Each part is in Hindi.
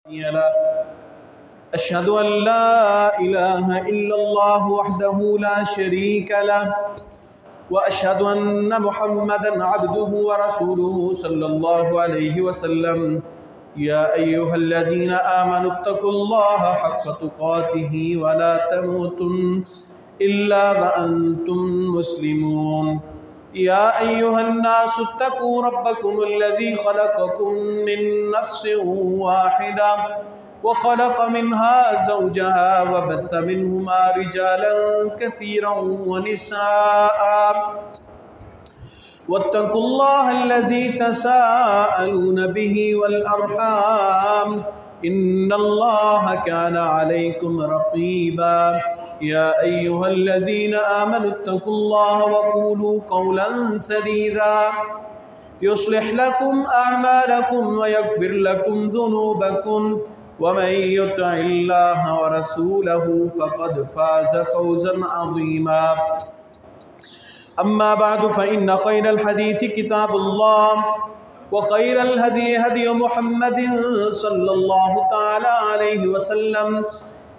अशहदु अन ला इलाहा इल्लल्लाह वहदहु ला शरीका लह व अशहदु अन्न मुहम्मदन अब्दुहु व रसूलुहु सल्लल्लाहु अलैहि वसल्लम। या अय्युहल्लज़ीना आमनुत्तकुल्लाहा हक़्क़ तुक़ातिही व ला तमूतुन्न इल्ला व अंतुम मुस्लिमून। या अय्युहन्नासुत्तकू रब्बकुमुल्लज़ी खलक़कुम मिन नफ्सिन वाहिदा व खलक़ मिन्हा ज़ौजहा व बस्स मिन्हुमा रिजालन कसीरन व निसाअ वत्तकुल्लाहल्लज़ी तसाअलून बिही वल अर्हाम इन्नल्लाहा काना अलैकुम रक़ीबा। या अय्युहल्लज़ीना आमनुत्तकुल्लाहा व क़ूलू क़ौलन सदीदा युस्लिह लकुम अअमालकुम व यग़फिर लकुम ज़ुनूबकुम व मन युतिइल्लाहा व रसूलहु फ़क़द फ़ाज़ फ़ौज़न अज़ीमा। अम्मा बअदु फ़इन्न ख़ैरल हदीथि किताबुल्लाह व ख़ैरल हदी हदी मुहम्मदिन सल्लल्लाहु तआला अलैहि वसल्लम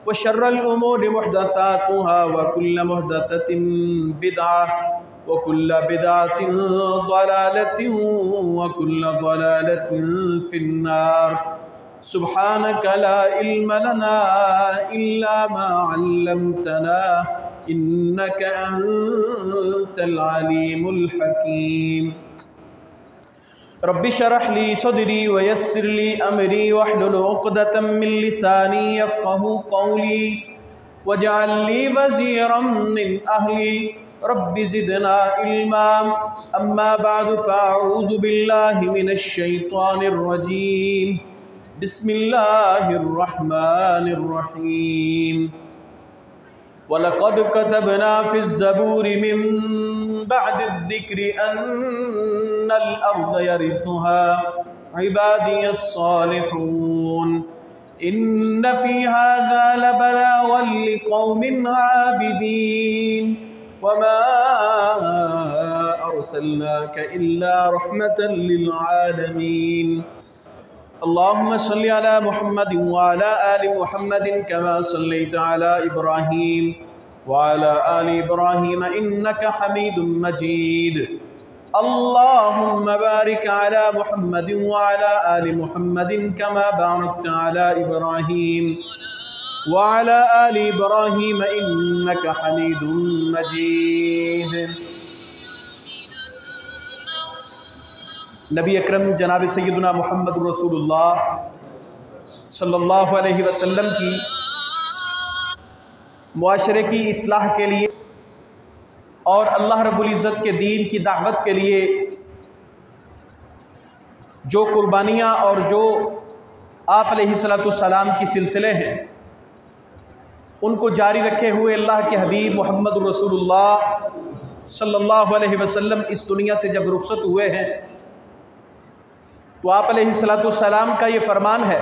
व शर्रल उमूरि मुहदसातुहा व कुल्लु मुहदसतिन बिदअह व कुल्लु बिदअतिन ज़लालतिन व कुल्लु ज़लालतिन फिन्नार। सुब्हानका ला इल्म लना इल्ला मा अल्लमतना इन्नका अंतल अलीमुल हकीम। रब्बि शरह ली सदरी व यस्सिर ली अमरी वहलुल उक़दतम मिन लिसानी यफ़क़हू क़ौली वजअल ली वज़ीरम मिन अहली रब्बि ज़िदना इल्मा। अम्मा बअदु फ़अऊज़ु बिल्लाहि मिनश शैतानिर रजीम। बिस्मिल्लाहिर रहमानिर रहीम। वलक़द कतबना फ़िज़्ज़बूरि मिन बअदिज़्ज़िक्रि अन्नल अर्ज़ यरिथुहा इबादियस सालिहून। इन्न फ़ी हाज़ा लबलाग़न लिक़ौमिन आबिदीन वमा अर्सलनाका इल्ला रहमतन लिल आलमीन। अल्लाहुम्मा सल्लि अला मुहम्मदिन व अला आलि मुहम्मदिन कमा सल्लैता अला इब्राहीम व अला आलि इब्राहीम इन्नका हमीदुम मजीद। अल्लाहुम्मा बारिक अला मुहम्मदिन व अला आलि मुहम्मदिन कमा बारकता अला इब्राहीम व अला आलि इब्राहीम इन्नका हमीदुम मजीद। नबी अकरम जनाब सैयदना मुहम्मद रसूलुल्लाह सल्लल्लाहु अलैहि वसल्लम की मुआशरे की इस्लाह के लिए और अल्लाह रब्बुल इज़्ज़त के दीन की दावत के लिए जो कुर्बानियाँ और जो आप अलैहिस्सलाम की सिलसिले हैं उनको जारी रखे हुए अल्लाह के हबीब मोहम्मद रसूलुल्लाह सल्लल्लाहु अलैहि वसल्लम इस दुनिया से जब रुखसत हुए हैं तो आप अलैहिस्सलाम का ये फरमान है,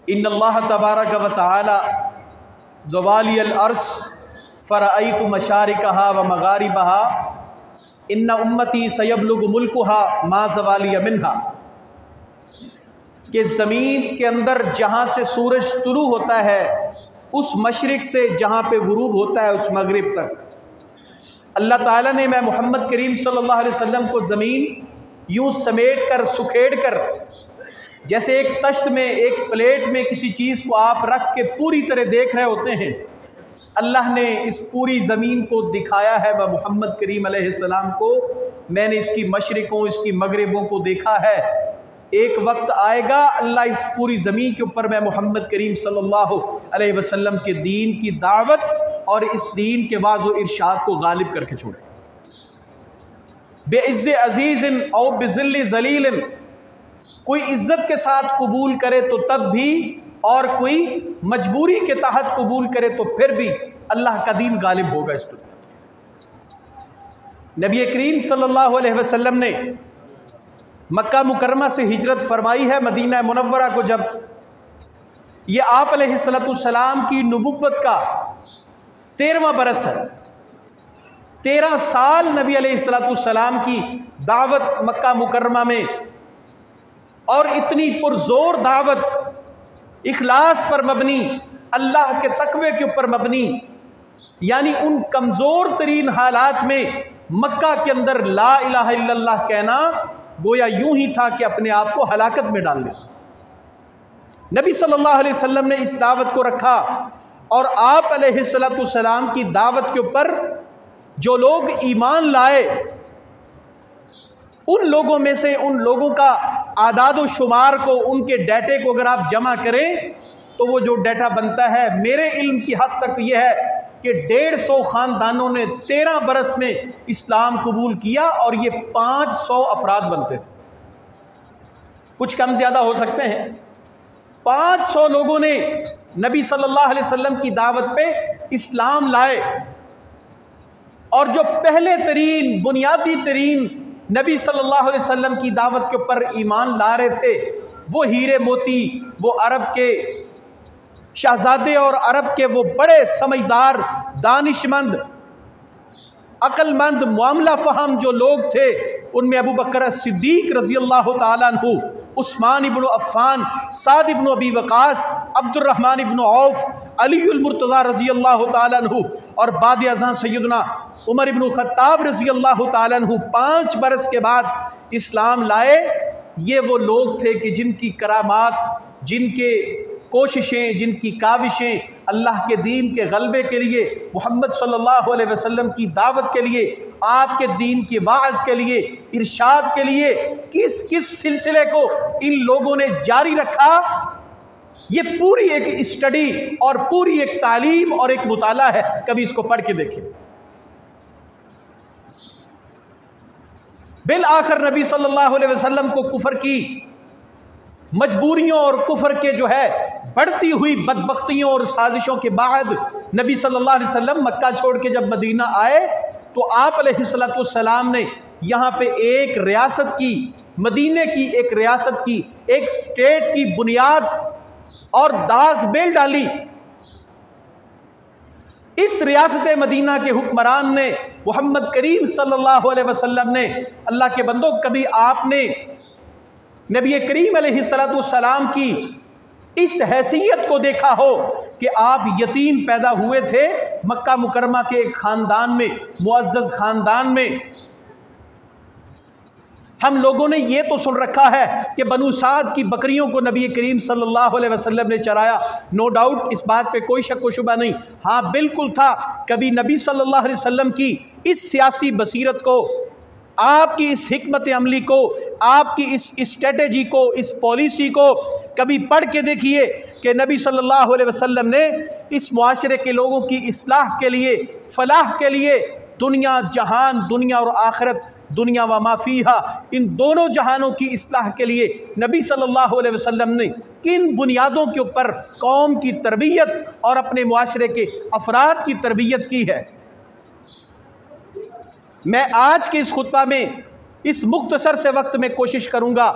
इन्नल्लाह तबारक व तआला ज़वालियल अर्श फ़रअयतु मशारिकहा व मगारिबहा इन्न उम्मती सयबलुगु मुल्कुहा मा ज़वालिय मिन्हा। कि ज़मीन के अंदर जहाँ से सूरज तुलू होता है उस मशरिक़ से जहाँ पे गुरूब होता है उस मगरिब तक अल्लाह ताला ने मैं मोहम्मद करीम सल्लल्लाहु अलैहि वसल्लम को ज़मीन यूँ समेट कर सुखेड़ कर जैसे एक तश्त में एक प्लेट में किसी चीज़ को आप रख के पूरी तरह देख रहे होते हैं, अल्लाह ने इस पूरी ज़मीन को दिखाया है व मोहम्मद करीम अलैहिस्सलाम को मैंने इसकी मशरिक़ों इसकी मगरिबों को देखा है। एक वक्त आएगा अल्लाह इस पूरी ज़मीन के ऊपर मैं मोहम्मद करीम सल्लल्लाहु अलैहि वसल्लम के दीन की दावत और इस दीन के वाज़ो इरशाद को गालिब करके छोड़े। बेइज़्ज़े अज़ीज़िन और बिज़िल्लि ज़लीलिन, कोई इज़्ज़त के साथ कबूल करे तो तब भी और कोई मजबूरी के तहत कबूल करे तो फिर भी अल्लाह का दीन गालिब होगा इस दुनिया। नबी करीम सल्लल्लाहु अलैहि वसल्लम ने मक्का मुकर्रमा से हिजरत फरमाई है मदीना मुनव्वरा को। जब ये आप अलैहिस्सलाम की नबुव्वत का 13वां बरस है, 13 साल नबी अलैहिस्सलाम की दावत मक्का मुकर्रमा में और इतनी पुरजोर दावत इखलास पर मबनी, अल्लाह के तकवे के ऊपर मबनी, यानी उन कमज़ोर तरीन हालात में मक्का के अंदर ला इलाहा इल्लल्लाह कहना गोया यूं ही था कि अपने आप को हलाकत में डाल दिया। नबी सल्लल्लाहु अलैहि वसल्लम ने इस दावत को रखा और आप अलैहिस्सलातु वस्सलाम की दावत के ऊपर जो लोग ईमान लाए, उन लोगों में से उन लोगों का आदाद व शुमार को, उनके डाटे को अगर आप जमा करें तो वो जो डाटा बनता है, मेरे इल्म की हद तक ये है कि 150 ख़ानदानों ने 13 बरस में इस्लाम कबूल किया और ये 500 अफराद बनते थे। कुछ कम ज़्यादा हो सकते हैं। 500 लोगों ने नबी सल्लल्लाहु अलैहि वसल्लम की दावत पे इस्लाम लाए और जो पहले तरीन, बुनियादी तरीन नबी सल्लल्लाहु अलैहि वसल्लम की दावत के ऊपर ईमान ला रहे थे, वो हीरे मोती, वो अरब के शहजादे और अरब के वो बड़े समझदार, दानिशमंद, अक्लमंद, मामला फ़हम जो लोग थे, उनमें अबू बकर सिद्दीक रज़ी अल्लाह ताला अन्हु, उस्मान इब्न अफ़्फ़ान, साद इब्न अबी वक़ास, अब्दुर्रहमान इब्न औफ़, अलीउल मुर्तज़ा रज़ी अल्लाह ताला अन्हु और बाद अज़ां सैयदना उमर इब्न ख़त्ताब रज़ी अल्लाह ताला अन्हु 5 बरस के बाद इस्लाम लाए। ये वो लोग थे कि जिनकी करामात, जिनके कोशिशें, जिनकी काविशें अल्लाह के दीन के गलबे के लिए, मोहम्मद सल्लल्लाहु अलैहि वसल्लम की दावत के लिए, आपके दीन की वाअज़ के लिए, इरशाद के लिए, किस किस सिलसिले को इन लोगों ने जारी रखा, ये पूरी एक स्टडी और पूरी एक तालीम और एक मुताला है। कभी इसको पढ़ के देखें। बिल आखिर नबी सल्लल्लाहु अलैहि वसल्लम को कुफर की मजबूरियों और कुफर के जो है बढ़ती हुई बदबख्तियों और साजिशों के बाद नबी सल्लल्लाहु अलैहि वसल्लम मक्का छोड़ के जब मदीना आए तो आप अलैहिस्सलातु वस्सलाम ने यहाँ पे एक रियासत की, मदीने की एक रियासत की, एक स्टेट की बुनियाद और दाग बेल डाली। इस रियासत मदीना के हुक्मरान ने, मोहम्मद करीम सल्लल्लाहु अलैहि वसल्लम ने, अल्लाह के बंदों, कभी आपने नबी करीम अलैहिस्सलातु वस्सलाम की इस हैसियत को देखा हो कि आप यतीम पैदा हुए थे मक्का मुकरमा के एक ख़ानदान में, मुअज़्ज़ज़ ख़ानदान में। हम लोगों ने ये तो सुन रखा है कि बनु साद की बकरियों को नबी करीम सल्लल्लाहु अलैहि वसल्लम ने चराया, नो डाउट, इस बात पे कोई शक व शुबा नहीं। हाँ, बिल्कुल था। कभी नबी सल्लल्लाहु अलैहि वसल्लम की इस सियासी बसीरत को, आपकी इस हिकमत अमली को, आपकी इस स्ट्रेटेजी को, इस पॉलिसी को कभी पढ़ के देखिए कि नबी सल्लल्लाहु अलैहि वसल्लम ने इस मुआशरे के लोगों की इस्लाह के लिए, फलाह के लिए, दुनिया जहान, दुनिया और आखिरत, दुनिया व माफीहा, इन दोनों जहानों की इस्लाह के लिए नबी सल्लल्लाहु अलैहि वसल्लम ने किन बुनियादों के ऊपर कौम की तरबियत और अपने मुआशरे के अफराद की तरबियत की है। मैं आज के इस खुतबा में इस मुख्तसर से वक्त में कोशिश करूँगा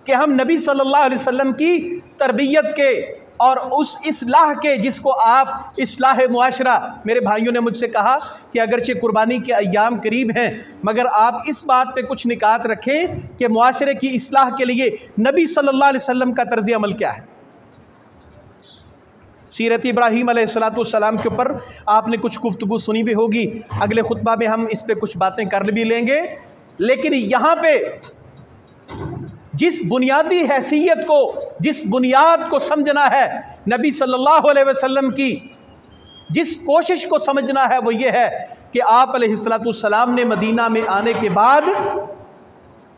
कि हम नबी सल्लल्लाहु अलैहि वसल्लम की तरबियत के और उस इस्लाह के, जिसको आप इस्लाह मुआशरा, मेरे भाइयों ने मुझसे कहा कि अगरचे कुर्बानी के अय्याम करीब हैं, मगर आप इस बात पे कुछ निकात रखें कि मुआशरे की इस्लाह के लिए नबी सल्लल्लाहु अलैहि वसल्लम का तर्ज़ अमल क्या है। सीरत इब्राहीम अलैहिस्सलाम के ऊपर आपने कुछ गुफ्तगू सुनी भी होगी, अगले खुतबा में हम इस पर कुछ बातें कर भी लेंगे। लेकिन यहाँ पे जिस बुनियादी हैसियत को, जिस बुनियाद को समझना है, नबी सल्लल्लाहु अलैहि वसल्लम की जिस कोशिश को समझना है, वो ये है कि आप अलैहिस्सलाम ने मदीना में आने के बाद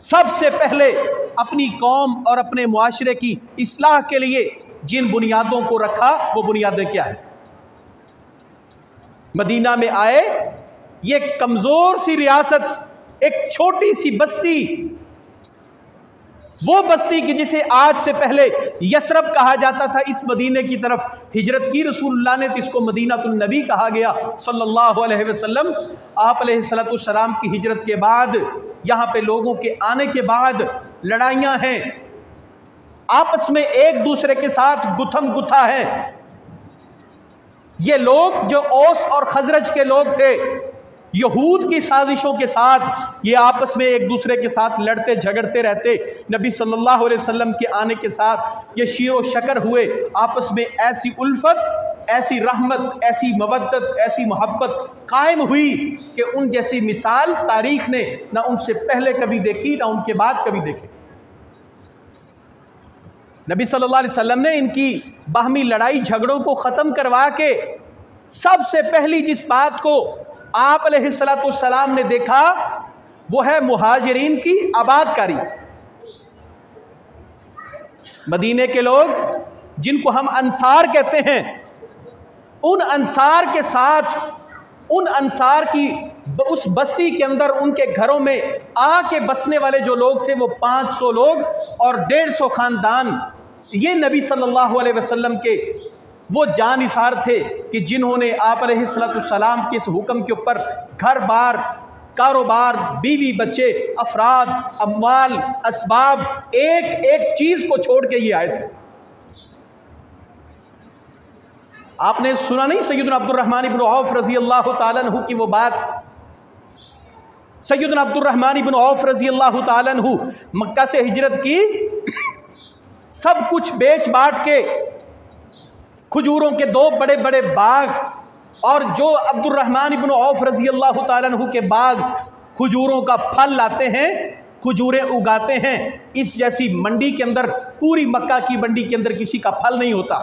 सबसे पहले अपनी कौम और अपने मुआशरे की इस्लाह के लिए जिन बुनियादों को रखा, वो बुनियादें क्या है। मदीना में आए, ये कमज़ोर सी रियासत, एक छोटी सी बस्ती, वो बस्ती की जिसे आज से पहले यसरब कहा जाता था, इस मदीने की तरफ हिजरत की रसूलुल्लाह ने, तो इसको मदीनतुन नबी कहा गया सल्लल्लाहु अलैहि वसल्लम। आप अलैहिस्सलाम की हिजरत के बाद, यहाँ पे लोगों के आने के बाद लड़ाइयाँ हैं, आपस में एक दूसरे के साथ गुथम गुथा है। ये लोग जो औस और खजरज के लोग थे, यहूद की साजिशों के साथ ये आपस में एक दूसरे के साथ लड़ते झगड़ते रहते। नबी सल्लल्लाहु अलैहि वसल्लम के आने के साथ ये शीर व शकर हुए, आपस में ऐसी उल्फत, ऐसी रहमत, ऐसी मवद्दत, ऐसी मोहब्बत कायम हुई कि उन जैसी मिसाल तारीख ने ना उनसे पहले कभी देखी ना उनके बाद कभी देखी। नबी सल्लल्लाहु अलैहि वसल्लम ने इनकी बाहमी लड़ाई झगड़ों को ख़त्म करवा के सबसे पहली जिस बात को आप अलैहिस्सलातु वस्सलाम ने देखा वो है मुहाजिरीन की आबादकारी। मदीने के लोग जिनको हम अंसार कहते हैं, उन अंसार के साथ, उन अंसार की उस बस्ती के अंदर उनके घरों में आके बसने वाले जो लोग थे वो 500 लोग और 150 ख़ानदान। ये नबी सल्लल्लाहु अलैहि वसल्लम के वो जानिसार थे कि जिन्होंने आप अलैहिस्सलातु वस्सलाम के इस हुक्म के ऊपर घर बार, कारोबार, बीवी बच्चे, अफराद, अमवाल, असबाब, एक एक चीज़ को छोड़ के ये आए थे। आपने सुना नहीं सैयदना अब्दुर्रहमान इब्न औफ रज़ी अल्लाह ताला अन्हु की वो बात। सैयदना अब्दुर्रहमान इब्न औफ रज़ी अल्लाह ताला अन्हु मक्का से हिजरत की, सब कुछ बेच बांट के खजूरों के 2 बड़े बड़े बाग, और जो अब्दुर्रहमान इब्न औफ रज़ी अल्लाह ताला अन्हु के बाग खजूरों का फल लाते हैं, खजूरें उगाते हैं, इस जैसी मंडी के अंदर, पूरी मक्का की मंडी के अंदर किसी का फल नहीं होता।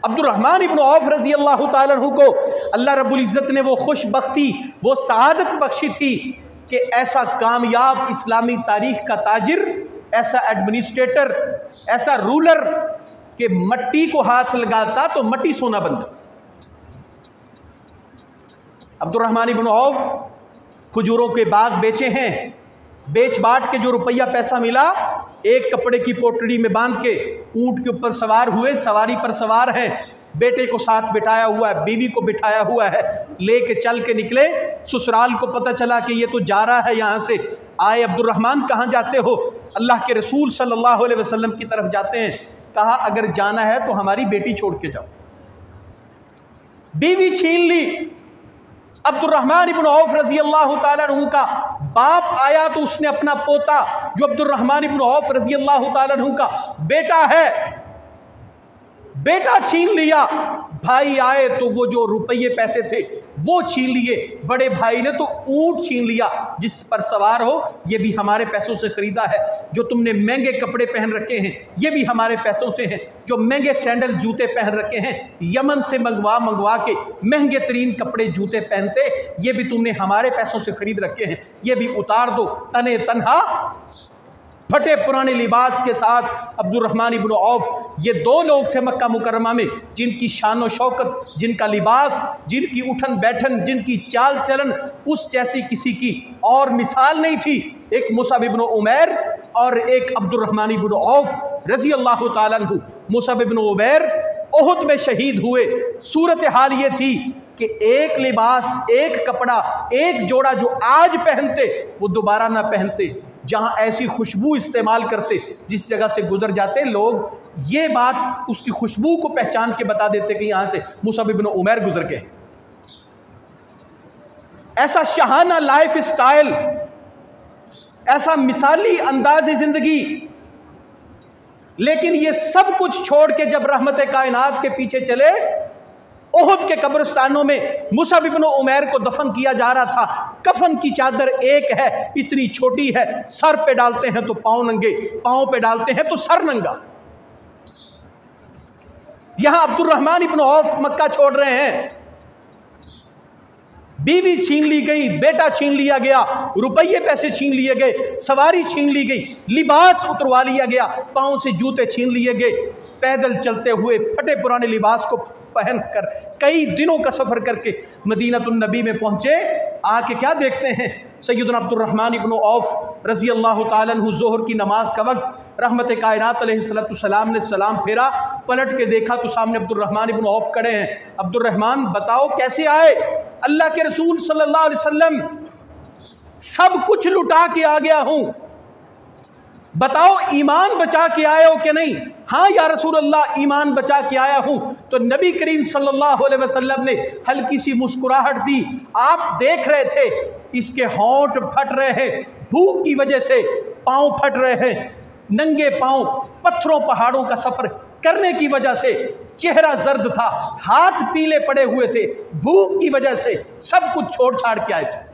अब्दुर्रहमान इब्न औफ रज़ी अल्लाह ताला अन्हु को अल्लाह रब्बुल इज़्ज़त ने वो खुशबख्ती, वो सआदत बख्शी थी कि ऐसा कामयाब इस्लामी तारीख का ताजिर, ऐसा एडमिनिस्ट्रेटर, ऐसा रूलर कि मट्टी को हाथ लगाता तो मट्टी सोना बनता। अब्दुर्रहमान इब्न औफ खजूरों के बाग बेचे हैं, बेच बांट के जो रुपया पैसा मिला एक कपड़े की पोटली में बांध के ऊंट के ऊपर सवार हुए, सवारी पर सवार हैं, बेटे को साथ बिठाया हुआ है, बीवी को बिठाया हुआ है, लेके चल के निकले। ससुराल को पता चला कि ये तो जा रहा है यहाँ से। आए, अब्दुर्रहमान कहाँ जाते हो? अल्लाह के रसूल सल्लल्लाहु अलैहि वसल्लम की तरफ जाते हैं। कहा अगर जाना है तो हमारी बेटी छोड़ के जाओ। बीवी छीन ली। अब्दुर्रहमान इब्न औफ रज़ी अल्लाह ताला अन्हु का बाप आया तो उसने अपना पोता, जो अब्दुर्रहमान इब्न औफ रज़ी अल्लाह ताला अन्हु का बेटा है, बेटा छीन लिया। भाई आए तो वो जो रुपये पैसे थे वो छीन लिए। बड़े भाई ने तो ऊंट छीन लिया, जिस पर सवार हो ये भी हमारे पैसों से खरीदा है, जो तुमने महंगे कपड़े पहन रखे हैं ये भी हमारे पैसों से हैं, जो महंगे सैंडल जूते पहन रखे हैं यमन से मंगवा के महंगे तरीन कपड़े जूते पहनते, ये भी तुमने हमारे पैसों से खरीद रखे हैं, ये भी उतार दो। तने तन्हा फटे पुराने लिबास के साथ अब्दुर्रहमान इब्न औफ, ये 2 लोग थे मक्का मुकर्रमा में जिनकी शान व शौकत, जिनका लिबास, जिनकी उठन बैठन, जिनकी चाल चलन उस जैसी किसी की और मिसाल नहीं थी। एक मुसअब इब्न उमैर और एक अब्दुर्रहमान इब्न औफ रज़ी अल्लाह ताला अन्हु। मुसअब इब्न उमैर ओहद में शहीद हुए। सूरत हाल ये थी कि एक लिबास, एक कपड़ा, एक जोड़ा जो आज पहनते वो दोबारा ना पहनते। जहाँ ऐसी खुशबू इस्तेमाल करते, जिस जगह से गुजर जाते लोग ये बात उसकी खुशबू को पहचान के बता देते कि यहाँ से मुसअब इब्न उमैर गुजर गए। ऐसा शाहाना लाइफ स्टाइल, ऐसा मिसाली अंदाज़ ज़िंदगी। लेकिन ये सब कुछ छोड़ के जब रहमत कायनात के पीछे चले, ओहद के कब्रिस्तानों में मुसअब इब्न उमैर को दफन किया जा रहा था। कफन की चादर एक है, इतनी छोटी है, सर पे डालते हैं तो पांव नंगे, पांव पे डालते हैं तो सर नंगा। यहां अब्दुर्रहमान इब्न औफ मक्का छोड़ रहे हैं, बीवी छीन ली गई, बेटा छीन लिया गया, रुपये पैसे छीन लिए गए, सवारी छीन ली गई, लिबास उतरवा लिया गया, पांव से जूते छीन लिए गए। पैदल चलते हुए फटे पुराने लिबास को पहनकर कई दिनों का सफ़र करके मदीनतुन नबी में पहुँचे। आके क्या देखते हैं, सैयदना अब्दुर्रहमान इब्न औफ रज़ी अल्लाह ताला अन्हु ज़ोहर की नमाज का वक्त, रहमत कायनात अलैहिस्सलातु वस्सलाम ने सलाम फेरा, पलट के देखा तो सामने अब्दुर्रहमान इब्न औफ खड़े हैं। अब्दुर्रहमान बताओ कैसे आए? अल्लाह के रसूल सल्लल्लाहु अलैहि वसल्लम, सब कुछ लुटा के आ गया हूँ, बताओ ईमान बचा के आए हो कि नहीं? हाँ या रसूल अल्लाह, ईमान बचा के आया हूँ। तो नबी करीम सल्लल्लाहु अलैहि वसल्लम ने हल्की सी मुस्कुराहट दी। आप देख रहे थे इसके होंठ फट रहे हैं, भूख की वजह से पाँव फट रहे हैं, नंगे पाँव पत्थरों पहाड़ों का सफ़र करने की वजह से चेहरा जर्द था, हाथ पीले पड़े हुए थे, भूख की वजह से सब कुछ छोड़ छाड़ के आए थे।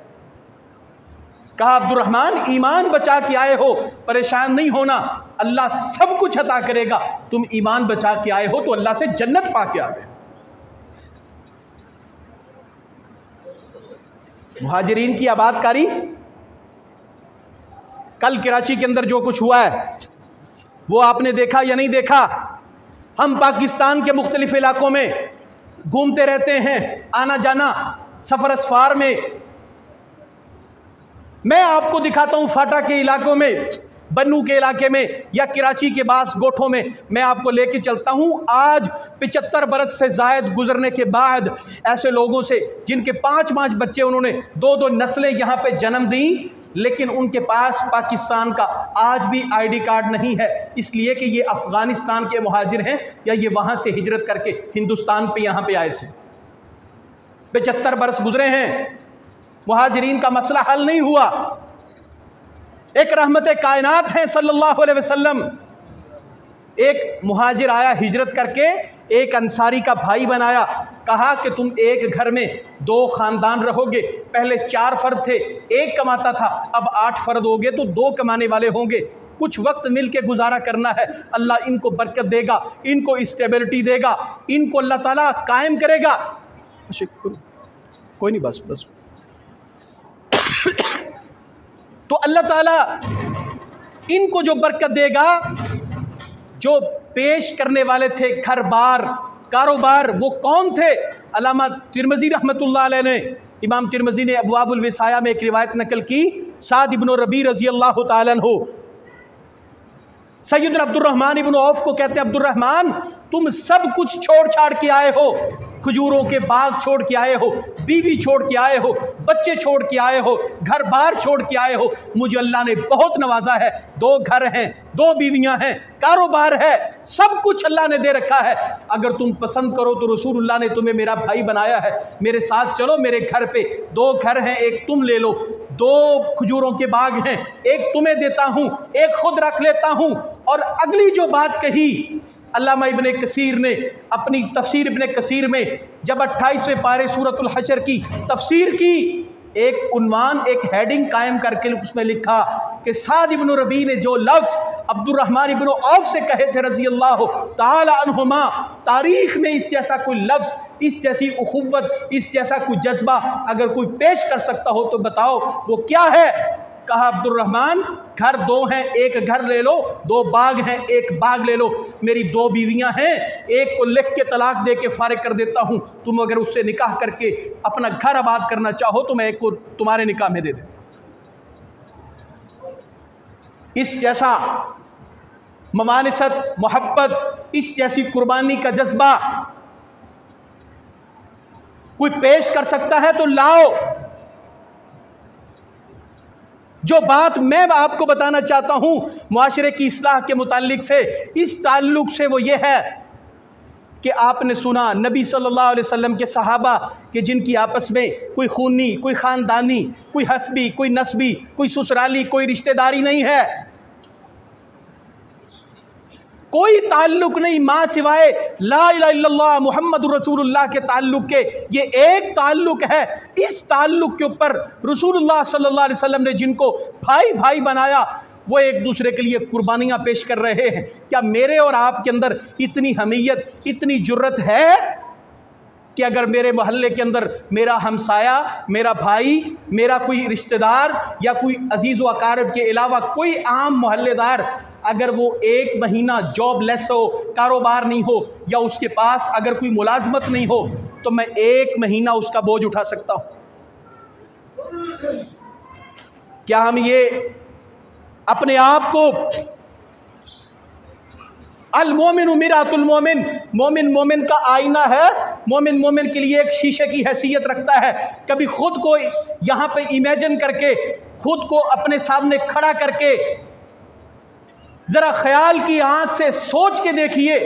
कहा अब्दुर्रहमान, ईमान बचा के आए हो, परेशान नहीं होना, अल्लाह सब कुछ अता करेगा। तुम ईमान बचा के आए हो तो अल्लाह से जन्नत पा के आ गए। मुहाजिरीन की आबादकारी, कल कराची के अंदर जो कुछ हुआ है वो आपने देखा या नहीं देखा? हम पाकिस्तान के मुख्तलिफ इलाकों में घूमते रहते हैं, आना जाना सफ़र असफार में। मैं आपको दिखाता हूँ फाटा के इलाकों में, बन्नू के इलाके में या कराची के बास गोठों में मैं आपको लेके चलता हूँ। आज 75 बरस से ज़ायद गुजरने के बाद ऐसे लोगों से जिनके 5-5 बच्चे, उन्होंने 2-2 नस्लें यहाँ पे जन्म दी, लेकिन उनके पास पाकिस्तान का आज भी आईडी कार्ड नहीं है, इसलिए कि ये अफ़गानिस्तान के मुहाजिर हैं या ये वहाँ से हिजरत करके हिंदुस्तान पे यहाँ पे आए थे। 75 बरस गुजरे हैं, मुहाजिरीन का मसला हल नहीं हुआ। एक रहमत कायनात है सल्लल्लाहु अलैहि वसल्लम। एक मुहाजिर आया हिजरत करके, एक अंसारी का भाई बनाया, कहा कि तुम एक घर में 2 ख़ानदान रहोगे। पहले 4 फ़र्द थे, एक कमाता था, अब 8 फ़र्द हो गए तो 2 कमाने वाले होंगे। कुछ वक्त मिल के गुजारा करना है, अल्लाह इनको बरकत देगा, इनको स्टेबिलिटी देगा, इनको अल्लाह ताला कायम करेगा। कोई नहीं, बस बस तो अल्लाह ताला इनको जो बरकत देगा, जो पेश करने वाले थे घर बार कारोबार, वो कौन थे? अल्लामा तिरमिज़ी रहमतुल्लाह अलैह ने, इमाम तिरमिज़ी ने अबवाबुल विसाया में एक रिवायत नकल की। साद इब्न रबी रज़ी अल्लाह ताला अन्हु सैयदना अब्दुर्रहमान इब्न औफ को कहते हैं, अब्दुर्रहमान तुम सब कुछ छोड़ छाड़ के आए हो, खजूरों के बाग छोड़ के आए हो, बीवी छोड़ के आए हो, बच्चे छोड़ के आए हो, घर बार छोड़ के आए हो। मुझे अल्लाह ने बहुत नवाजा है, 2 घर हैं, 2 बीवियां हैं, कारोबार है, सब कुछ अल्लाह ने दे रखा है। अगर तुम पसंद करो तो रसूलुल्लाह ने तुम्हें मेरा भाई बनाया है, मेरे साथ चलो, मेरे घर पे 2 घर हैं, एक तुम ले लो, 2 खजूरों के बाग हैं, एक तुम्हें देता हूँ, एक खुद रख लेता हूँ। और अगली जो बात कही अल्लामा इब्ने कसीर ने अपनी तफसीर इब्ने कसीर में, जब 28वें पारे सूरतुल हशर की तफसीर की, एक उन्वान, एक हेडिंग कायम करके उसमें लिखा कि साद इब्न रबी ने जो लफ्ज़ अब्दुर्रहमान इब्न औफ से कहे थे रज़ी अल्लाह ताला अन्हुमा, तारीख़ में इस जैसा कोई लफ्ज़, इस जैसी उख़ुव्वत, इस जैसा कोई जज्बा अगर कोई पेश कर सकता हो तो बताओ वो क्या है? कहा अब्दुर्रहमान, घर 2 हैं, एक घर ले लो, 2 बाग हैं, एक बाग ले लो, मेरी 2 बीवियां हैं, एक को लिख के तलाक दे के फारिग कर देता हूं, तुम अगर उससे निकाह करके अपना घर आबाद करना चाहो तो मैं एक को तुम्हारे निकाह में दे देता। इस जैसा ममानिसत, मोहब्बत, इस जैसी कुर्बानी का जज्बा कोई पेश कर सकता है तो लाओ। जो बात मैं आपको बताना चाहता हूँ मुआशरे की इस्लाह के मुताल्लिक से, इस ताल्लुक़ से, वो ये है कि आपने सुना नबी सल्लल्लाहु अलैहि वसल्लम के सहाबा कि जिनकी आपस में कोई खूनी, कोई ख़ानदानी, कोई हस्बी, कोई नस्बी, कोई ससुराली, कोई रिश्तेदारी नहीं है, कोई ताल्लुक़ नहीं माँ सिवाय ला इलाहा इल्लल्लाह मुहम्मदुर रसूलुल्लाह के ताल्लुक़ के। ये एक ताल्लुक़ है, इस ताल्लुक़ के ऊपर रसूलुल्लाह सल्लल्लाहु अलैहि वसल्लम ने जिनको भाई भाई बनाया, वो एक दूसरे के लिए कुर्बानियाँ पेश कर रहे हैं। क्या मेरे और आपके अंदर इतनी हमीयत, इतनी जुर्रत है कि अगर मेरे मोहल्ले के अंदर मेरा हमसाया, मेरा भाई, मेरा कोई रिश्तेदार या कोई अजीज़ व अकारब के अलावा कोई आम मोहल्लेदार, अगर वो 1 महीना जॉबलेस हो, कारोबार नहीं हो, या उसके पास अगर कोई मुलाजमत नहीं हो, तो मैं 1 महीना उसका बोझ उठा सकता हूँ? क्या हम ये अपने आप को अल मोमिन मिरातुल मोमिन, मोमिन मोमिन का आईना है, मोमिन मोमिन के लिए एक शीशे की हैसियत रखता है, कभी खुद को यहाँ पे इमेजिन करके, खुद को अपने सामने खड़ा करके जरा ख्याल की आंख से सोच के देखिए,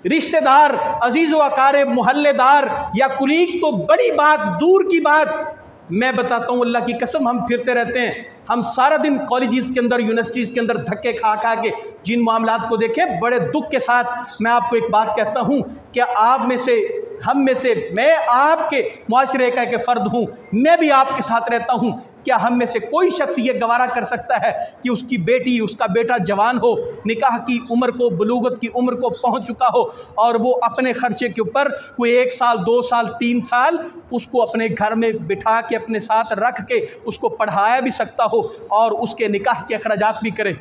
रिश्तेदार, अजीज व अकारे, मोहल्लेदार या कुलीग तो बड़ी बात, दूर की बात। मैं बताता हूँ अल्लाह की कसम, हम फिरते रहते हैं, हम सारा दिन कॉलेजेस के अंदर, यूनिवर्सिटीज़ के अंदर धक्के खा खा के जिन मामलात को देखें, बड़े दुख के साथ मैं आपको एक बात कहता हूँ, क्या आप में से, हम में से, मैं आपके मुआशरे का एक फ़र्द हूँ, मैं भी आपके साथ रहता हूँ, क्या हम में से कोई शख्स ये गवारा कर सकता है कि उसकी बेटी, उसका बेटा जवान हो, निकाह की उम्र को, बलूगत की उम्र को पहुंच चुका हो, और वो अपने खर्चे के ऊपर कोई 1 साल, 2 साल, 3 साल उसको अपने घर में बिठा के अपने साथ रख के उसको पढ़ाया भी सकता हो और उसके निकाह के अखराजात भी करे?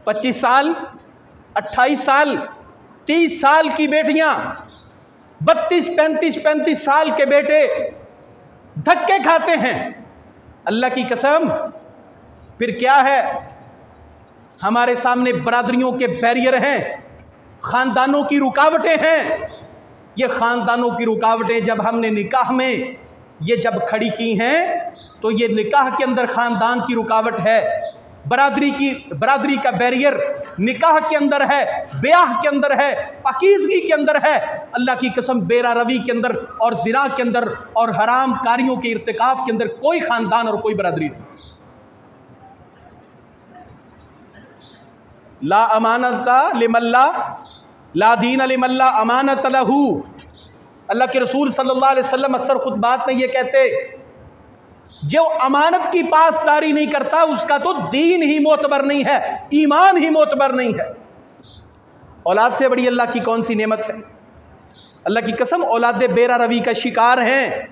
25 साल, 28 साल, 30 साल की बेटियां, 32, 35 साल के बेटे धक्के खाते हैं। अल्लाह की कसम, फिर क्या है? हमारे सामने बरादरियों के बैरियर हैं, ख़ानदानों की रुकावटें हैं। ये ख़ानदानों की रुकावटें जब हमने निकाह में ये जब खड़ी की हैं, तो ये निकाह के अंदर ख़ानदान की रुकावट है, बरादरी का बैरियर निकाह के अंदर है, ब्याह के अंदर है, पाकीज़गी के अंदर है। अल्लाह की कसम, बेरा रवी के अंदर और ज़िना के अंदर और हराम कारियों के इर्तिकाब के अंदर कोई ख़ानदान और कोई बरादरी नहीं। ला अमानता लिमल्ला ला दीन लिमल्ला अमानत लहू। अल्लाह के रसूल सल्लल्लाहु अलैहि वसल्लम अक्सर खुतबात में ये कहते, जो अमानत की पासदारी नहीं करता उसका तो दीन ही मोतबर नहीं है, ईमान ही मोतबर नहीं है। औलाद से बड़ी अल्लाह की कौन सी नेमत है? अल्लाह की कसम, औलाद बेरा रवी का शिकार हैं।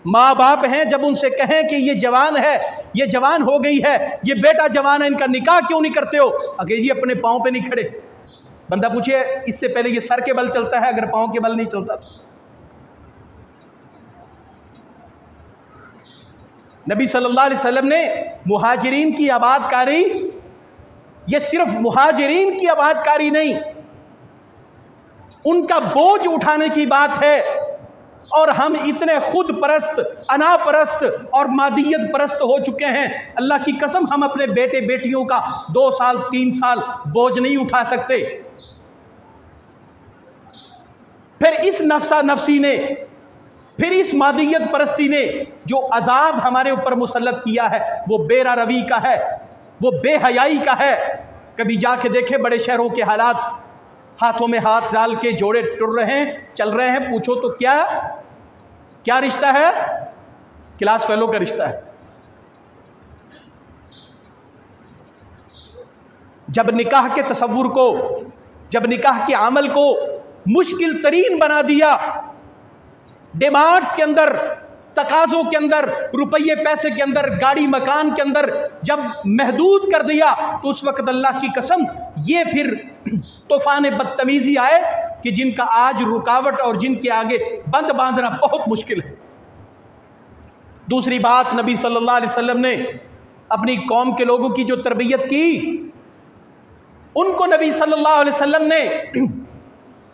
माँ बाप हैं, जब उनसे कहें कि ये जवान है, ये जवान हो गई है, ये बेटा जवान है, इनका निकाह क्यों नहीं करते हो? अगर ये अपने पाँव पे नहीं खड़े। बंदा पूछे, इससे पहले ये सर के बल चलता है, अगर पाँव के बल नहीं चलता। नबी सल्लल्लाहु अलैहि वसल्लम ने मुहाजिरीन की आबादकारी, ये सिर्फ मुहाजिरीन की आबादकारी नहीं, उनका बोझ उठाने की बात है। और हम इतने खुद परस्त, अना परस्त और मादियत परस्त हो चुके हैं, अल्लाह की कसम, हम अपने बेटे बेटियों का 2 साल 3 साल बोझ नहीं उठा सकते। फिर इस नफ्सा नफसी ने, फिर इस मादियत परस्ती ने जो अजाब हमारे ऊपर मुसल्लत किया है, वो बेरा रवी का है, वो बेहयाई का है। कभी जाके देखे बड़े शहरों के हालात, हाथों में हाथ डाल के जोड़े टुर रहे हैं, चल रहे हैं, पूछो तो क्या रिश्ता है? क्लास फेलो का रिश्ता है। जब निकाह के तसव्वुर को, जब निकाह के अमल को मुश्किल तरीन बना दिया, डिमांड्स के अंदर, तकाज़ों के अंदर, रुपये पैसे के अंदर, गाड़ी मकान के अंदर जब महदूद कर दिया, तो उस वक्त अल्लाह की कसम ये फिर तूफान बदतमीज़ी आए कि जिनका आज रुकावट और जिनके आगे बंद बांधना बहुत मुश्किल है। दूसरी बात, नबी सल्लल्लाहु अलैहि वसल्लम ने अपनी कौम के लोगों की जो तरबियत की, उनको नबी सल्लल्लाहु अलैहि वसल्लम ने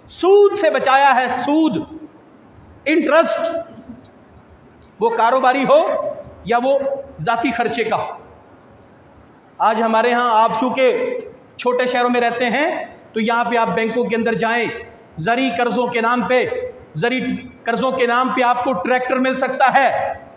सूद से बचाया है। सूद, इंटरेस्ट, वो कारोबारी हो या वो ज़ाती खर्चे का हो। आज हमारे यहाँ, आप चूँकि छोटे शहरों में रहते हैं, तो यहाँ पे आप बैंकों के अंदर जाएं, ज़री कर्ज़ों के नाम पे, ज़री कर्ज़ों के नाम पे आपको ट्रैक्टर मिल सकता है,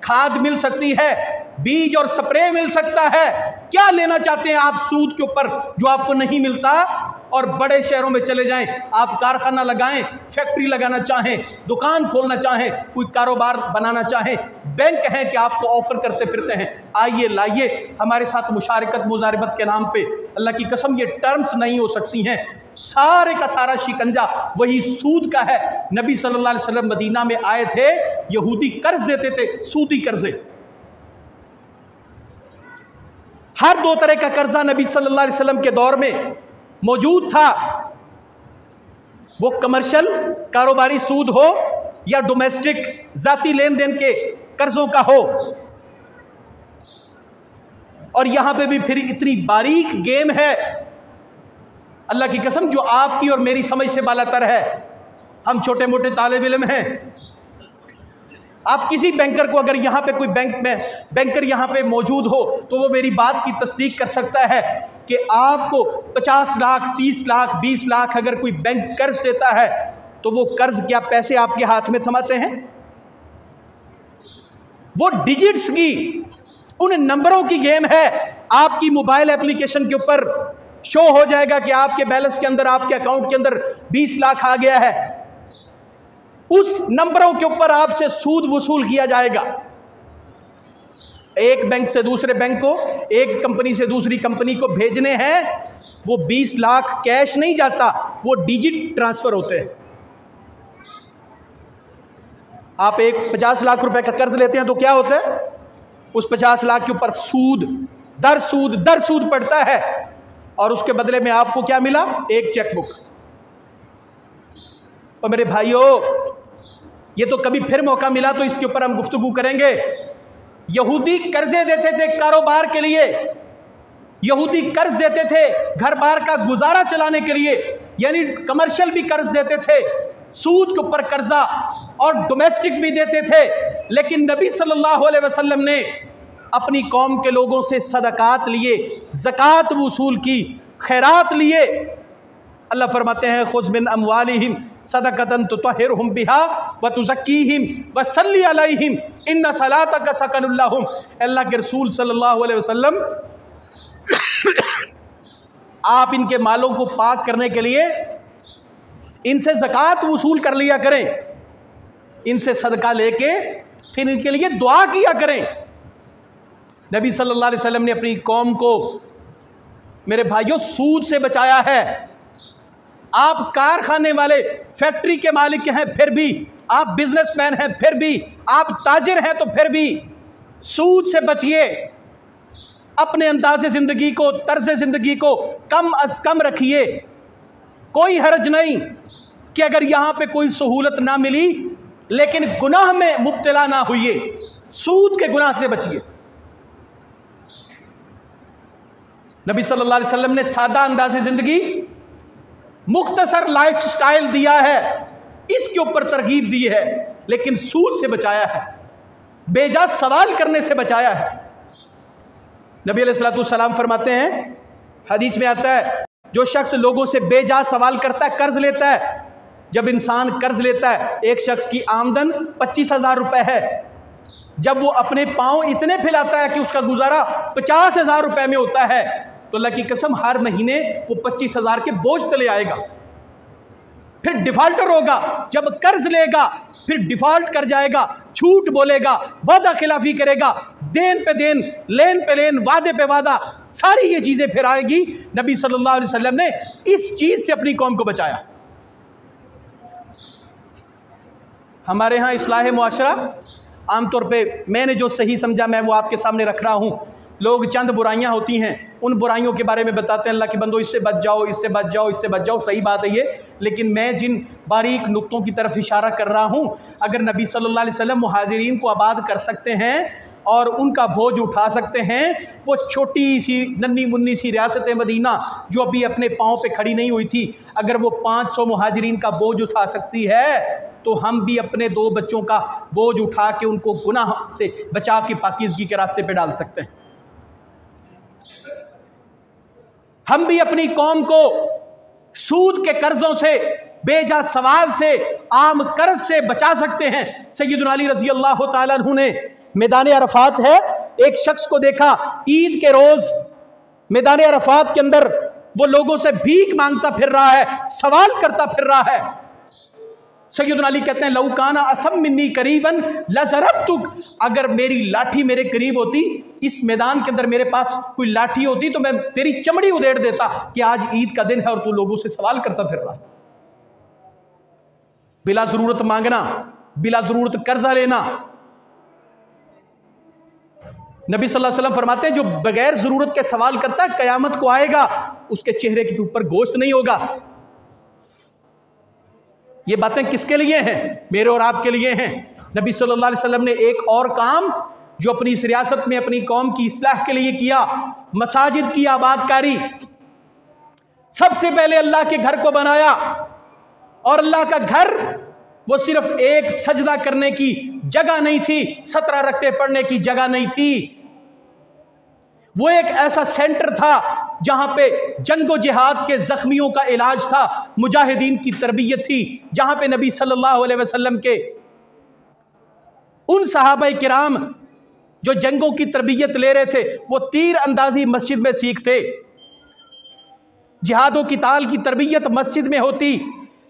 खाद मिल सकती है, बीज और स्प्रे मिल सकता है। क्या लेना चाहते हैं आप सूद के ऊपर जो आपको नहीं मिलता? और बड़े शहरों में चले जाएं, आप कारखाना लगाएं, फैक्ट्री लगाना चाहें, दुकान खोलना चाहें, कोई कारोबार बनाना चाहें, बैंक हैं कि आपको ऑफर करते फिरते हैं, आइए लाइए हमारे साथ मुशारकत मुजारबत के नाम पे। अल्लाह की कसम, ये टर्म्स नहीं हो सकती हैं। सारे का सारा शिकंजा वही सूद का है। नबी सल्लल्लाहु अलैहि वसल्लम मदीना में आए थे, यहूदी कर्ज देते थे, सूदी कर्जे। हर 2 तरह का कर्जा नबी सल्लल्लाहु अलैहि वसल्लम के दौर में मौजूद था। वो कमर्शियल कारोबारी सूद हो या डोमेस्टिक जाती लेन देन के कर्जों का हो। और यहां पे भी फिर इतनी बारीक गेम है, अल्लाह की कसम, जो आपकी और मेरी समझ से बालातर है। हम छोटे मोटे तालिब इल्म हैं, आप किसी बैंकर को, अगर यहाँ पे कोई बैंकर यहाँ पे मौजूद हो तो वो मेरी बात की तस्दीक कर सकता है कि आपको 50 लाख, 30 लाख, 20 लाख अगर कोई बैंक कर्ज देता है तो वो कर्ज क्या पैसे आपके हाथ में थमाते हैं? वो डिजिट्स की, उन नंबरों की गेम है। आपकी मोबाइल एप्लीकेशन के ऊपर शो हो जाएगा कि आपके बैलेंस के अंदर, आपके अकाउंट के अंदर 20 लाख आ गया है। उस नंबरों के ऊपर आपसे सूद वसूल किया जाएगा। एक बैंक से दूसरे बैंक को, एक कंपनी से दूसरी कंपनी को भेजने हैं, वो 20 लाख कैश नहीं जाता, वो डिजिट ट्रांसफर होते हैं। आप एक 50 लाख रुपए का कर्ज लेते हैं तो क्या होता है? उस 50 लाख के ऊपर सूद दर सूद पड़ता है, और उसके बदले में आपको क्या मिला? एक चेकबुक। और मेरे भाइयों, ये तो कभी फिर मौका मिला तो इसके ऊपर हम गुफ्तगू करेंगे। यहूदी कर्जे देते थे कारोबार के लिए, यहूदी कर्ज देते थे घर बार का गुजारा चलाने के लिए, यानी कमर्शियल भी कर्ज देते थे, सूद के ऊपर कर्जा, और डोमेस्टिक भी देते थे। लेकिन नबी सल्लल्लाहु अलैहि वसल्लम ने अपनी कौम के लोगों से सदकात लिए, ज़कात वसूल की, खैरात लिए। अल्लाह फरमाते हैं, खुज़ मिन अमवालिहिम सदक़तन तुतहिरुहुम बिहा व तुज़क्कीहिम व सल्ली अलैहिम इन्ना सलातक सकनुल लहुम। अल्लाह के रसूल सल्लल्लाहु अलैहि वसल्लम आप इनके मालों को पाक करने के लिए इनसे ज़कात वसूल कर लिया करें, इनसे सदका लेके फिर इनके लिए दुआ किया करें। नबी सल्लल्लाहु अलैहि वसल्लम ने अपनी कौम को, मेरे भाइयों, सूद से बचाया है। आप कारखाने वाले, फैक्ट्री के मालिक हैं फिर भी, आप बिजनेसमैन हैं फिर भी, आप ताजिर हैं तो फिर भी सूद से बचिए। अपने अंदाज़े ज़िंदगी को, तर्ज़ ज़िंदगी को कम अज़ कम रखिए। कोई हर्ज नहीं कि अगर यहाँ पे कोई सहूलत ना मिली लेकिन गुनाह में मुब्तला ना हुई, सूद के गुनाह से बचिए। नबी सल्लल्लाहु अलैहि वसल्लम ने सादा अंदाज़े ज़िंदगी, मुख्तसर लाइफ स्टाइल दिया है, इसके ऊपर तरगीब दी है, लेकिन सूद से बचाया है, बेजा सवाल करने से बचाया है। नबी अलैहिस्सलातु वस्सलाम फरमाते हैं, हदीस में आता है, जो शख्स लोगों से बेजा सवाल करता है, कर्ज लेता है। जब इंसान कर्ज लेता है, एक शख्स की आमदन 25,000 रुपए है, जब वो अपने पाँव इतने फैलाता है कि उसका गुजारा 50,000 रुपए में होता है, तो अल्लाह की कसम हर महीने वो 25,000 के बोझ तले आएगा। फिर डिफॉल्टर होगा, जब कर्ज लेगा फिर डिफॉल्ट कर जाएगा, झूठ बोलेगा, वादा खिलाफी करेगा, देन पे देन, लेन पे लेन, वादे पे वादा, सारी ये चीज़ें फिर आएगी। नबी सल्लल्लाहु अलैहि वसल्लम ने इस चीज़ से अपनी कौम को बचाया। हमारे यहाँ इस्लाह मुआशरा, आमतौर पे मैंने जो सही समझा मैं वो आपके सामने रख रहा हूँ। लोग चंद बुराइयां होती हैं, उन बुराइयों के बारे में बताते हैं, अल्लाह के बंदो इससे बच जाओ, इससे बच जाओ, इससे बच जाओ। सही बात है ये, लेकिन मैं जिन बारीक नुक्तों की तरफ इशारा कर रहा हूँ, अगर नबी सल्लल्लाहु अलैहि वसल्लम मुहाजिरीन को आबाद कर सकते हैं और उनका बोझ उठा सकते हैं, वो छोटी सी नन्ही मुन्नी सी रियासत मदीना जो अभी अपने पाँव पे खड़ी नहीं हुई थी, अगर वो 500 मुहाजिरीन का बोझ उठा सकती है, तो हम भी अपने 2 बच्चों का बोझ उठा के उनको गुनाह से बचा के पाकीज़गी के रास्ते पे डाल सकते हैं। हम भी अपनी कौम को सूद के कर्जों से, बेजा सवाल से, आम कर्ज से बचा सकते हैं। सैयदना अली रज़ी अल्लाह ताला अन्हु ने मैदान अरफात है, एक शख्स को देखा ईद के रोज मैदान अरफात के अंदर वो लोगों से भीख मांगता फिर रहा है, सवाल करता फिर रहा है। सैयदना अली कहते हैं, लौकाना असम मिन्नी करीबन लज़रबतुक, अगर मेरी लाठी मेरे करीब होती, इस मैदान के अंदर मेरे पास कोई लाठी होती तो मैं तेरी चमड़ी उधेड़ देता कि आज ईद का दिन है और तू लोगों से सवाल करता फिर रहा। बिला जरूरत मांगना, बिला जरूरत कर्जा लेना। नबी सल्लल्लाहु अलैहि वसल्लम फरमाते हैं, जो बगैर जरूरत के सवाल करता है, कयामत को आएगा उसके चेहरे के ऊपर गोश्त नहीं होगा। ये बातें किसके लिए हैं? मेरे और आपके लिए हैं। नबी सल्लल्लाहु अलैहि वसल्लम ने एक और काम जो अपनी इस रियासत में अपनी कौम की इस्लाह के लिए किया, मसाजिद की आबादकारी। सबसे पहले अल्लाह के घर को बनाया, और अल्लाह का घर वो सिर्फ एक सजदा करने की जगह नहीं थी, 17 रक्ते पढ़ने की जगह नहीं थी। वो एक ऐसा सेंटर था जहां पे जंगो जिहाद के जख्मियों का इलाज था, मुजाहिदीन की तरबियत थी, जहां पे नबी सल्लल्लाहु अलैहि वसल्लम के उन सहाबा किराम जो जंगों की तरबियत ले रहे थे वो तीर अंदाजी मस्जिद में सीखते, जिहादों की ताल की तरबियत मस्जिद में होती,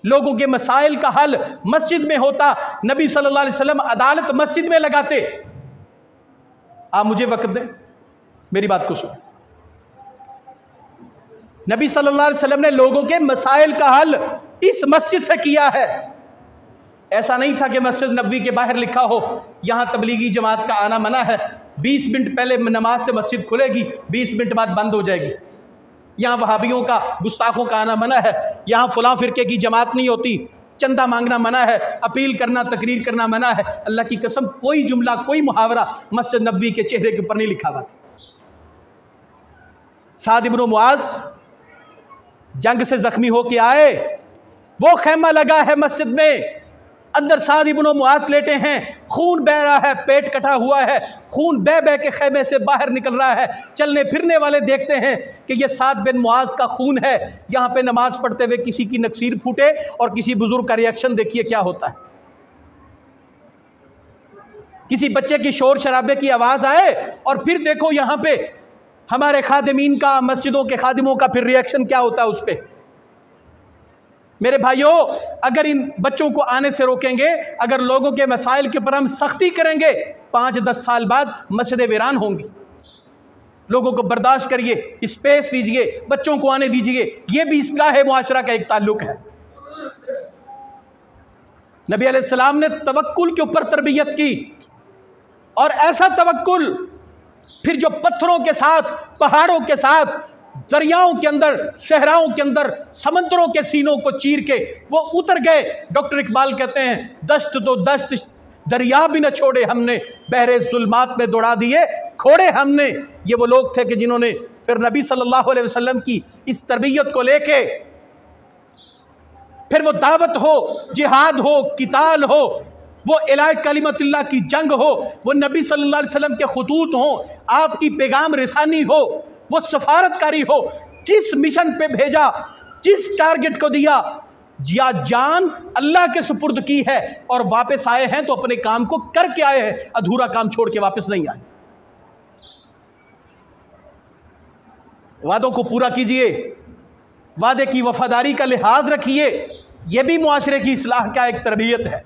लोगों के मसाइल का हल मस्जिद में होता, नबी सल्लल्लाहु अलैहि वसल्लम अदालत मस्जिद में लगाते। आप मुझे वक्त दें, मेरी बात को सुन। नबी सल्लल्लाहु अलैहि वसल्लम ने लोगों के मसाइल का हल इस मस्जिद से किया है। ऐसा नहीं था कि मस्जिद नबवी के बाहर लिखा हो यहां तबलीगी जमात का आना मना है, 20 मिनट पहले नमाज से मस्जिद खुलेगी, 20 मिनट बाद बंद हो जाएगी। यहाँ वहाबियों का, गुस्ताखों का आना मना है, यहाँ फलां फिरके की जमात नहीं होती, चंदा मांगना मना है, अपील करना, तकरीर करना मना है। अल्लाह की कसम कोई जुमला, कोई मुहावरा मस्जिद नबवी के चेहरे के ऊपर नहीं लिखा हुआ था। साद इब्न मुआज जंग से जख्मी होके आए, वो खैमा लगा है मस्जिद में, अंदर साद इब्न मुआज लेटे हैं, खून बह रहा है, पेट कटा हुआ है, खून बह बह के खैमे से बाहर निकल रहा है। चलने फिरने वाले देखते हैं कि ये साद बिन मुआज का खून है। यहाँ पे नमाज पढ़ते हुए किसी की नक्सीर फूटे और किसी बुजुर्ग का रिएक्शन देखिए क्या होता है। किसी बच्चे की शोर शराबे की आवाज़ आए और फिर देखो यहाँ पे हमारे खादिमीन का, मस्जिदों के खादिमों का फिर रिएक्शन क्या होता है उस पर। मेरे भाइयों, अगर इन बच्चों को आने से रोकेंगे, अगर लोगों के मसाइल के ऊपर हम सख्ती करेंगे, 5-10 साल बाद मस्जिदें वीरान होंगी। लोगों को बर्दाश्त करिए, स्पेस दीजिए, बच्चों को आने दीजिए। यह भी इस्लाह मुआशरा का एक ताल्लुक है। नबी अलैहिस्सलाम ने तवक्कुल के ऊपर तरबियत की, और ऐसा तवक्कुल फिर जो पत्थरों के साथ, पहाड़ों के साथ, दरियाओं के अंदर, सहराओं के अंदर, समंदरों के सीनों को चीर के वो उतर गए। डॉक्टर इकबाल कहते हैं, दश्त तो दश्त दरिया भी न छोड़े हमने, बहरे जुल्मात में दौड़ा दिए खोड़े हमने। ये वो लोग थे कि जिन्होंने फिर नबी सल्लल्लाहु अलैहि वसल्लम की इस तरबियत को लेके, फिर वो दावत हो, जिहाद हो, किताल हो, वो इलाह कलिमतिल्लाह की जंग हो, वो नबी सल्लल्लाहु अलैहि वसल्लम के खुतूत हो, आपकी पैगाम रिसानी हो, वो सफारतकारी हो, जिस मिशन पे भेजा, जिस टारगेट को दिया, या जान अल्लाह के सुपुर्द की है और वापस आए हैं तो अपने काम को करके आए हैं, अधूरा काम छोड़ के वापस नहीं आए। वादों को पूरा कीजिए, वादे की वफादारी का लिहाज रखिए। यह भी मुआशरे की इस्लाह का एक तरबियत है,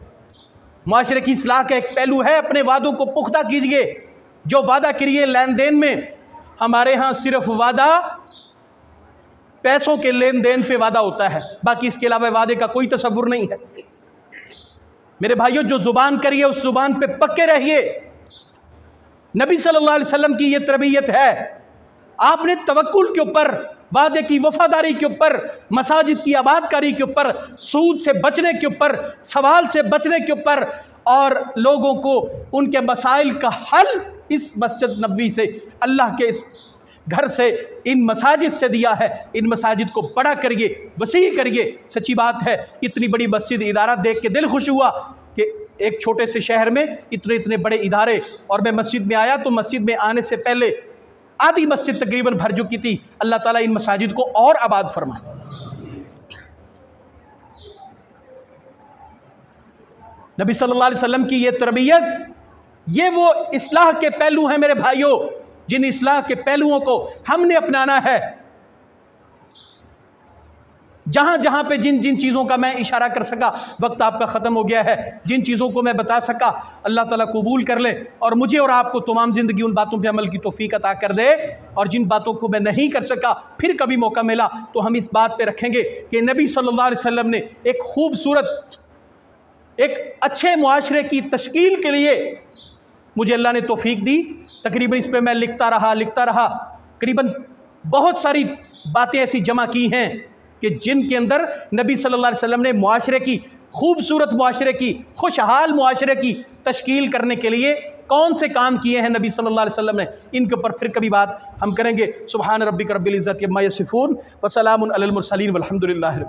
मुआशरे की इस्लाह का एक पहलू है। अपने वादों को पुख्ता कीजिए। जो वादा करिए लेन देन में, हमारे यहाँ सिर्फ वादा पैसों के लेन देन पे वादा होता है, बाकी इसके अलावा वादे का कोई तसव्वुर नहीं है। मेरे भाइयों, जो जुबान करिए उस जुबान पे पक्के रहिए। नबी सल्लल्लाहु अलैहि वसल्लम की ये तरबियत है। आपने तवक्कुल के ऊपर, वादे की वफादारी के ऊपर, मसाजिद की आबादकारी के ऊपर, सूद से बचने के ऊपर, सवाल से बचने के ऊपर, और लोगों को उनके मसाइल का हल इस मस्जिद नबवी से, अल्लाह के इस घर से, इन मसाजिद से दिया है। इन मसाजिद को बड़ा करिए, वसी करिए। सच्ची बात है, इतनी बड़ी मस्जिद इदारा देख के दिल खुश हुआ कि एक छोटे से शहर में इतने इतने बड़े इदारे। और मैं मस्जिद में आया तो मस्जिद में आने से पहले आधी मस्जिद तकरीबन भर चुकी थी। अल्लाह ताला इन मसाजिद को और आबाद फरमाए। नबी सल्लल्लाहु अलैहि वसल्लम की ये तरबियत, ये वो इस्लाह के पहलू हैं मेरे भाइयों, जिन इस्लाह के पहलुओं को हमने अपनाना है। जहां जहां पे जिन जिन चीज़ों का मैं इशारा कर सका, वक्त आपका ख़त्म हो गया है, जिन चीज़ों को मैं बता सका, अल्लाह ताला कबूल कर ले और मुझे और आपको तमाम ज़िंदगी उन बातों पे अमल की तौफीक अता कर दे। और जिन बातों को मैं नहीं कर सका, फिर कभी मौका मिला तो हम इस बात पे रखेंगे कि नबी सल्लल्लाहु अलैहि वसल्लम ने एक खूबसूरत, एक अच्छे मुआशरे की तश्कील के लिए मुझे अल्लाह ने तौफीक दी। तकरीबन इस पर मैं लिखता रहा, करीबन बहुत सारी बातें ऐसी जमा की हैं कि जिनके अंदर नबी सल्लल्लाहु अलैहि वसल्लम ने मुआशरे की, खूबसूरत मुआशरे की, खुशहाल मुआशरे की तश्कील करने के लिए कौन से काम किए हैं नबी सल्लल्लाहु अलैहि वसल्लम ने, इनके ऊपर फिर कभी बात हम करेंगे। सुभान रब्बिक रब्बिल इज़्ज़ति अम्मा यसिफून व सलामुन अलल मुरसलीन वल्हम्दुलिल्लाहि।